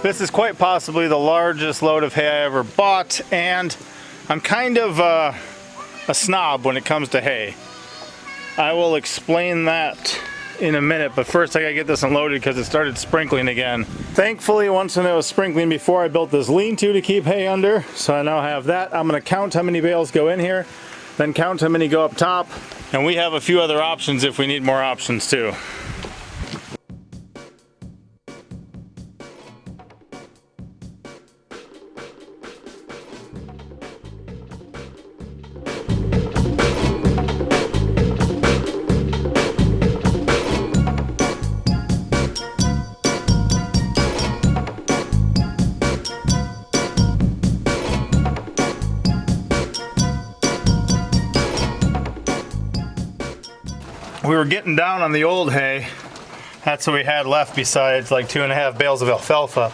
This is quite possibly the largest load of hay I ever bought, and I'm kind of a snob when it comes to hay. I will explain that in a minute, but first I gotta get this unloaded because it started sprinkling again. Thankfully, once when it was sprinkling before, I built this lean-to to keep hay under, so I now have that. I'm gonna count how many bales go in here, then count how many go up top, and we have a few other options if we need more options too. We were getting down on the old hay. That's what we had left besides like 2.5 bales of alfalfa.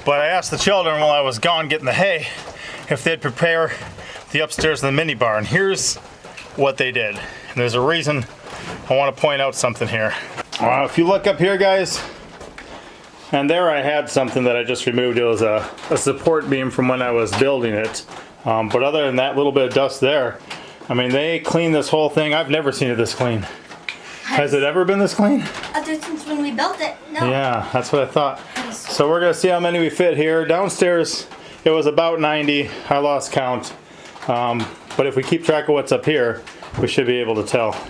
But I asked the children while I was gone getting the hay if they'd prepare the upstairs in the mini barn. Here's what they did. And there's a reason I want to point out something here. If you look up here, guys, and there I had something that I just removed. It was a support beam from when I was building it. But other than that little bit of dust there, I mean, they cleaned this whole thing. I've never seen it this clean. Has it ever been this clean? Other since when we built it, no. Yeah, that's what I thought. So we're gonna see how many we fit here. Downstairs, it was about 90. I lost count. But if we keep track of what's up here, we should be able to tell.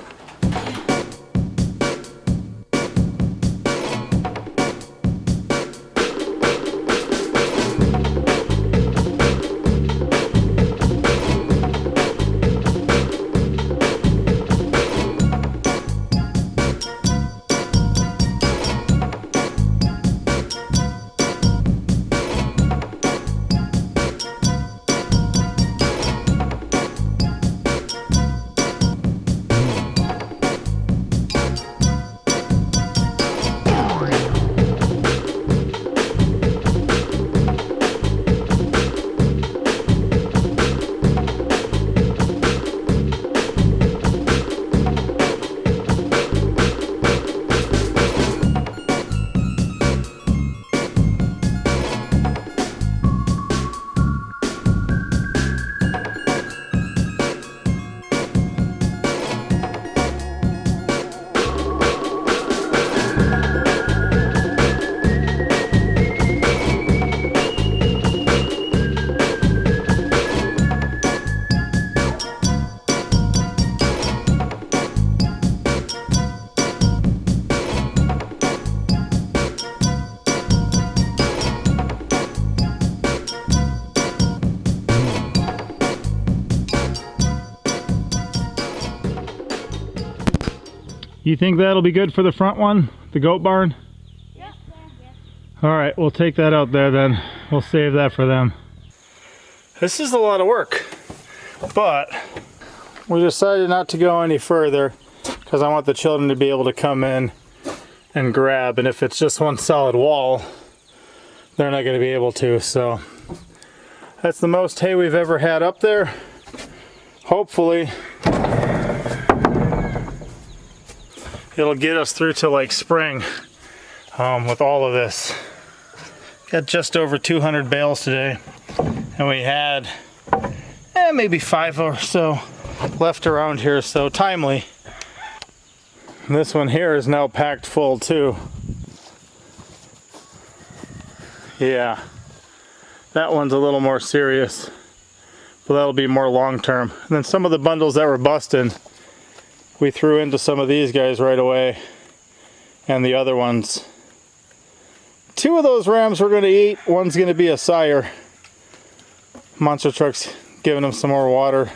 You think that'll be good for the front one, the goat barn? Yeah. All right, we'll take that out there then. We'll save that for them. This is a lot of work, but we decided not to go any further because I want the children to be able to come in and grab, and if it's just one solid wall, they're not going to be able to. So that's the most hay we've ever had up there. Hopefully it'll get us through to like spring with all of this. Got just over 200 bales today, and we had maybe 5 or so left around here, so timely. This one here is now packed full too. Yeah, that one's a little more serious, but that'll be more long term. And then some of the bundles that were busting, we threw into some of these guys right away, and the other ones. 2 of those rams we're going to eat. One's going to be a sire. Monster truck's giving them some more water.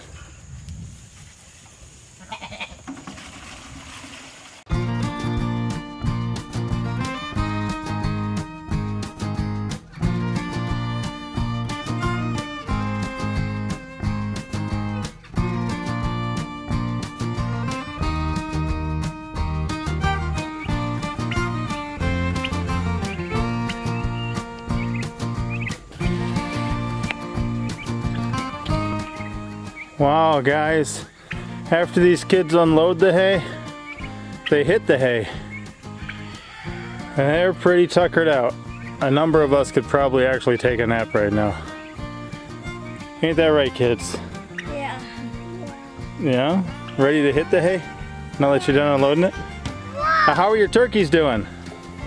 Wow, guys, after these kids unload the hay, they hit the hay, and they're pretty tuckered out. a number of us could probably actually take a nap right now. Ain't that right, kids? Yeah. Yeah? Ready to hit the hay? Now that you're done unloading it? How are your turkeys doing?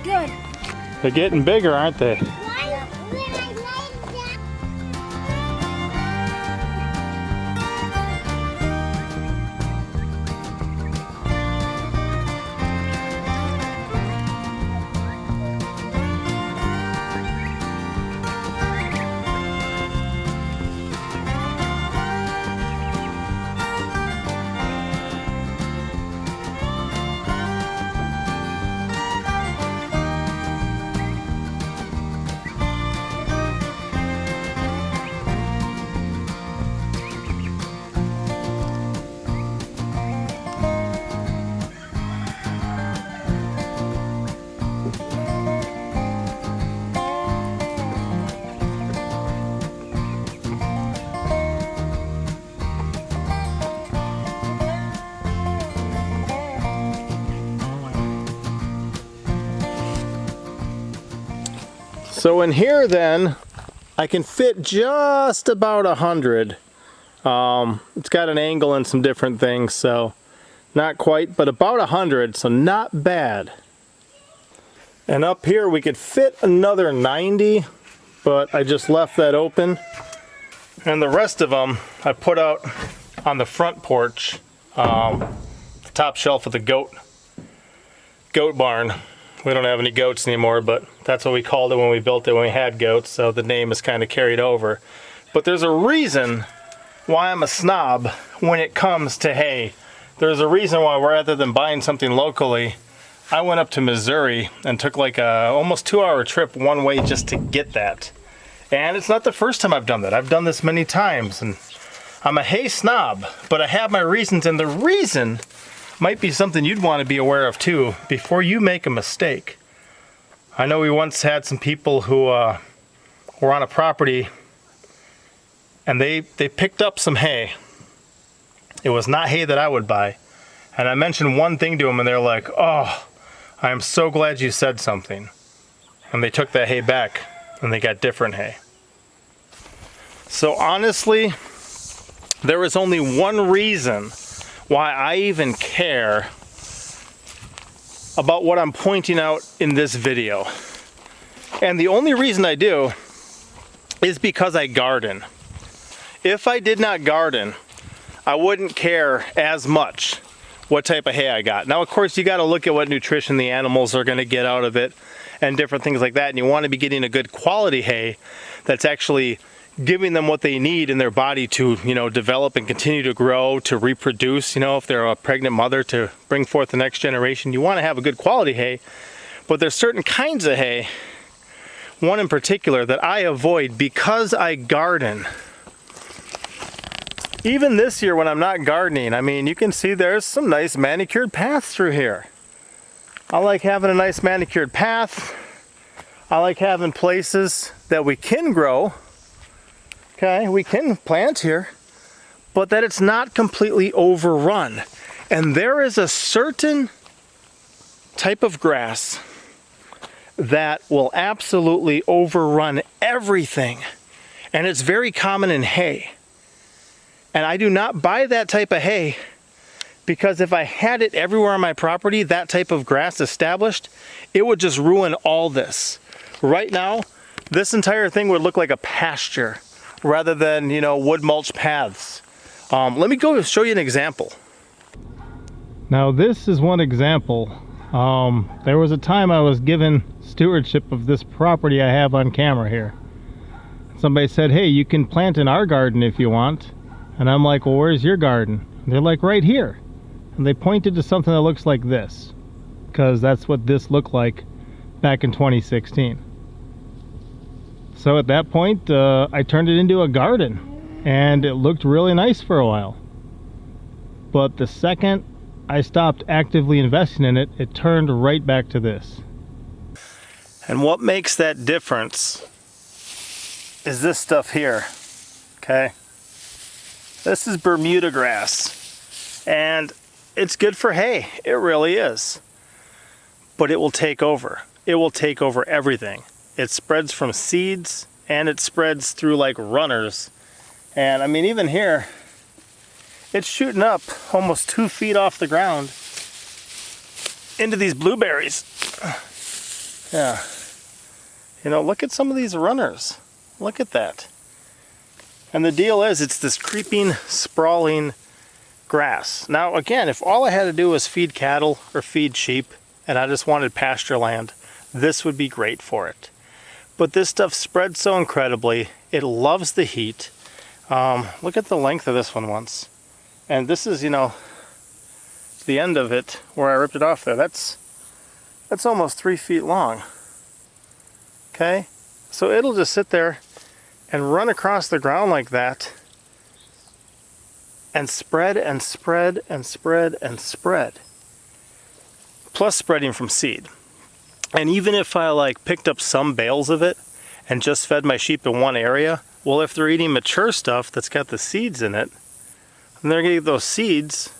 Good. They're getting bigger, aren't they? So in here then, I can fit just about 100. It's got an angle and some different things, so not quite, but about 100, so not bad. And up here we could fit another 90, but I just left that open. And the rest of them I put out on the front porch, the top shelf of the goat barn. We don't have any goats anymore, but that's what we called it when we built it when we had goats, so the name is kind of carried over. But there's a reason why I'm a snob when it comes to hay. There's a reason why rather than buying something locally, I went up to Missouri and took like a almost 2-hour trip one way just to get that. And it's not the first time I've done that. I've done this many times, and I'm a hay snob, but I have my reasons, and the reason might be something you'd want to be aware of too before you make a mistake. I know we once had some people who were on a property and they picked up some hay. It was not hay that I would buy. And I mentioned one thing to them and they're like, "Oh, I am so glad you said something." And they took that hay back and they got different hay. So honestly, there is only one reason why I even care about what I'm pointing out in this video. And the only reason I do is because I garden. If I did not garden, I wouldn't care as much what type of hay I got. Now, of course, you got to look at what nutrition the animals are going to get out of it and different things like that. And you want to be getting a good quality hay that's actually giving them what they need in their body to, develop and continue to grow, to reproduce, if they're a pregnant mother, to bring forth the next generation. You want to have a good quality hay, but there's certain kinds of hay, one in particular, that I avoid because I garden. Even this year when I'm not gardening, I mean, you can see there's some nice manicured paths through here. I like having a nice manicured path. I like having places that we can grow. Okay, we can plant here, but that it's not completely overrun. And there is a certain type of grass that will absolutely overrun everything. And it's very common in hay. And I do not buy that type of hay because if I had it everywhere on my property, that type of grass established, it would just ruin all this. Right now, this entire thing would look like a pasture rather than, wood mulch paths. Let me go show you an example. Now this is one example. There was a time I was given stewardship of this property I have on camera here. Somebody said, "Hey, you can plant in our garden if you want." And I'm like, "Well, where's your garden?" And they're like, "Right here." And they pointed to something that looks like this, because that's what this looked like back in 2016. So at that point, I turned it into a garden, and it looked really nice for a while. But the second I stopped actively investing in it, it turned right back to this. And what makes that difference is this stuff here, okay? This is Bermuda grass, and it's good for hay. It really is. But it will take over. It will take over everything. It spreads from seeds and it spreads through like runners. And I mean, even here, it's shooting up almost 2 feet off the ground into these blueberries. Yeah. You know, look at some of these runners. Look at that. And the deal is, it's this creeping, sprawling grass. Now, again, if all I had to do was feed cattle or feed sheep, and I just wanted pasture land, this would be great for it. But this stuff spreads so incredibly. It loves the heat. Look at the length of this one once. And this is, you know, the end of it where I ripped it off there. That's almost 3 feet long. Okay? So it'll just sit there and run across the ground like that and spread and spread and spread and spread. Plus spreading from seed. And even if I like picked up some bales of it and just fed my sheep in one area, well, if they're eating mature stuff that's got the seeds in it, then they're gonna get those seeds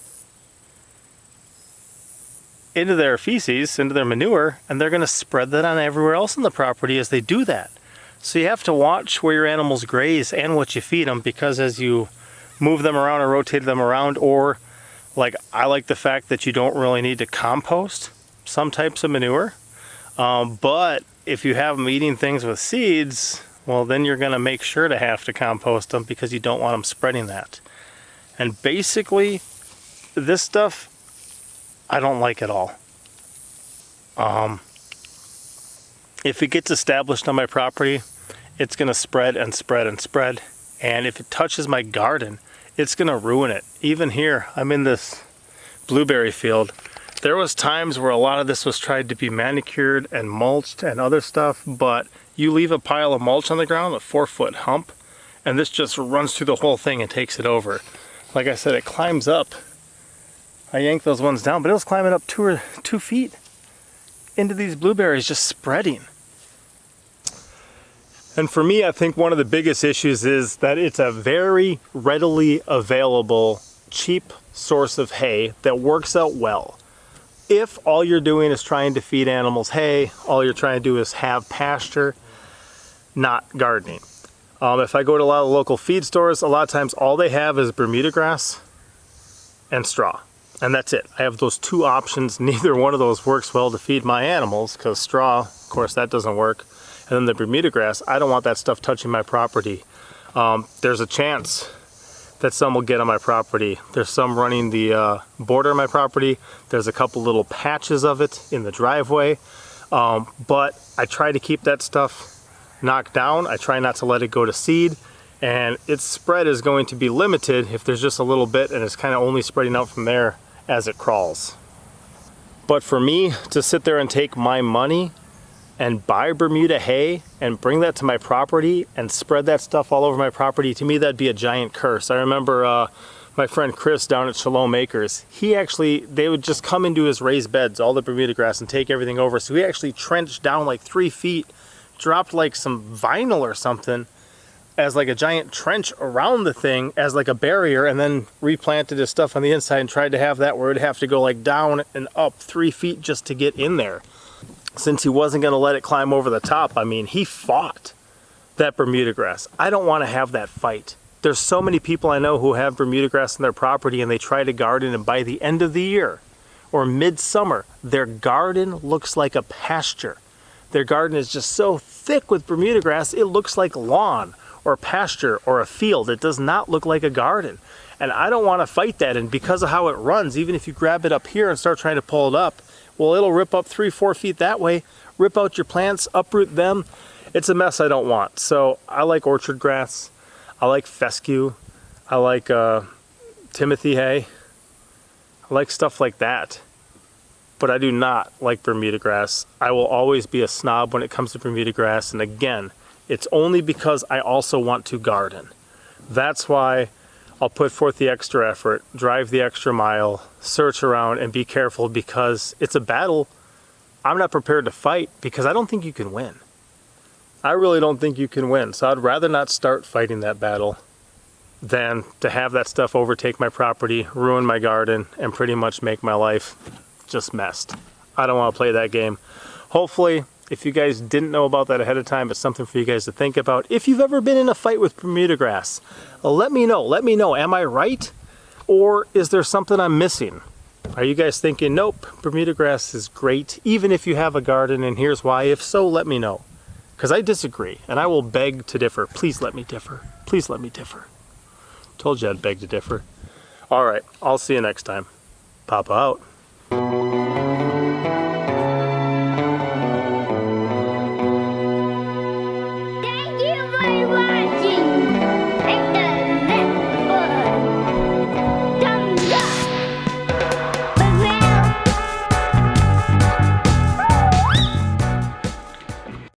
into their feces, into their manure, and they're gonna spread that on everywhere else on the property as they do that. So you have to watch where your animals graze and what you feed them, because as you move them around or rotate them around, or like I like the fact that you don't really need to compost some types of manure, but if you have them eating things with seeds, well, then you're gonna make sure to have to compost them because you don't want them spreading that. And basically, this stuff, I don't like at all. If it gets established on my property, it's gonna spread and spread and spread. And if it touches my garden, it's gonna ruin it. Even here, I'm in this blueberry field. There was times where a lot of this was tried to be manicured and mulched and other stuff, but you leave a pile of mulch on the ground, a 4-foot hump, and this just runs through the whole thing and takes it over. Like I said, it climbs up. I yanked those ones down, but it was climbing up 2 feet into these blueberries, just spreading. And for me, I think one of the biggest issues is that it's a very readily available, cheap source of hay that works out well. If all you're doing is trying to feed animals hay, all you're trying to do is have pasture, not gardening. If I go to a lot of local feed stores, a lot of times all they have is Bermuda grass and straw. And that's it. I have those 2 options. Neither one of those works well to feed my animals, because straw, of course, that doesn't work. And then the Bermuda grass, I don't want that stuff touching my property. There's a chance that some will get on my property. There's some running the border of my property. There's a couple little patches of it in the driveway. But I try to keep that stuff knocked down. I try not to let it go to seed. And its spread is going to be limited if there's just a little bit, and it's kind of only spreading out from there as it crawls. But for me to sit there and take my money and buy Bermuda hay and bring that to my property and spread that stuff all over my property, to me that'd be a giant curse. I remember my friend Chris down at Shalom Acres, they would just come into his raised beds, all the Bermuda grass, and take everything over. So he actually trenched down like 3 feet, dropped like some vinyl or something as like a giant trench around the thing as like a barrier, and then replanted his stuff on the inside and tried to have that where it'd have to go like down and up 3 feet just to get in there. Since he wasn't gonna let it climb over the top, I mean, he fought that Bermuda grass. I don't wanna have that fight. There's so many people I know who have Bermuda grass in their property and they try to garden, and by the end of the year or midsummer, their garden looks like a pasture. Their garden is just so thick with Bermuda grass, it looks like lawn or pasture or a field. It does not look like a garden. And I don't want to fight that. And because of how it runs, even if you grab it up here and start trying to pull it up, well, it'll rip up 3-4 feet that way, rip out your plants, uproot them. It's a mess I don't want. So I like orchard grass. I like fescue. I like Timothy hay. I like stuff like that. But I do not like Bermuda grass. I will always be a snob when it comes to Bermuda grass. And again, it's only because I also want to garden. That's why I'll put forth the extra effort, drive the extra mile, search around, and be careful, because it's a battle I'm not prepared to fight, because I don't think you can win. I really don't think you can win. So I'd rather not start fighting that battle than to have that stuff overtake my property, ruin my garden, and pretty much make my life just messed. I don't want to play that game. Hopefully, If you guys didn't know about that ahead of time, it's something for you guys to think about. If you've ever been in a fight with Bermuda grass, let me know. Let me know. Am I right? Or is there something I'm missing? Are you guys thinking, nope, Bermuda grass is great, even if you have a garden, and here's why? If so, let me know. Because I disagree, and I will beg to differ. Please let me differ. Please let me differ. Told you I'd beg to differ. All right, I'll see you next time. Papa out.